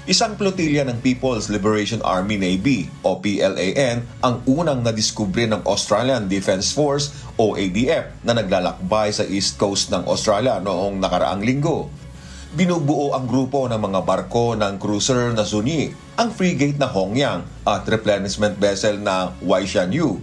Isang flotilya ng People's Liberation Army Navy o PLAN ang unang nadiskubre ng Australian Defence Force o ADF na naglalakbay sa east coast ng Australia noong nakaraang linggo. Binubuo ang grupo ng mga barko ng cruiser na Zunyi, ang frigate na Hongyang at replenishment vessel na Waishanyu.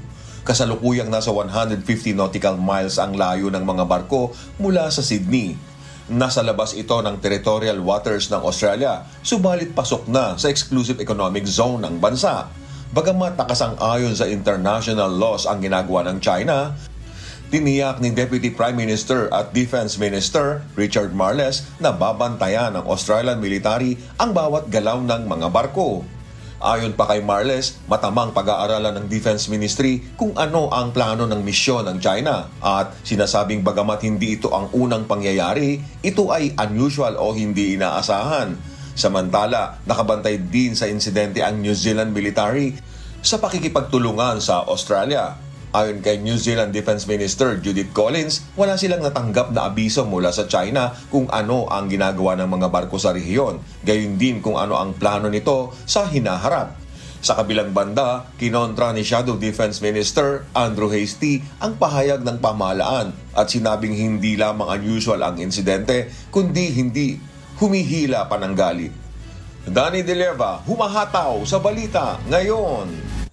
Kasalukuyang nasa 150 nautical miles ang layo ng mga barko mula sa Sydney. Nasa labas ito ng territorial waters ng Australia, subalit pasok na sa exclusive economic zone ng bansa. Bagamat nakasang-ayon sa international laws ang ginagawa ng China, tiniyak ni Deputy Prime Minister at Defense Minister Richard Marles na babantayan ng Australian military ang bawat galaw ng mga barko. Ayon pa kay Marles, matamang pag-aaralan ng Defense Ministry kung ano ang plano ng misyon ng China at sinasabing bagamat hindi ito ang unang pangyayari, ito ay unusual o hindi inaasahan. Samantala, nakabantay din sa insidente ang New Zealand military sa pakikipagtulungan sa Australia. Ayon kay New Zealand Defense Minister Judith Collins, wala silang natanggap na abiso mula sa China kung ano ang ginagawa ng mga barko sa rehiyon, gayon din kung ano ang plano nito sa hinaharap. Sa kabilang banda, kinontra ni Shadow Defense Minister Andrew Hastie ang pahayag ng pamahalaan at sinabing hindi lamang unusual ang insidente, kundi hindi humihila pa ng galit. Danny De Leva, humahataw sa balita ngayon.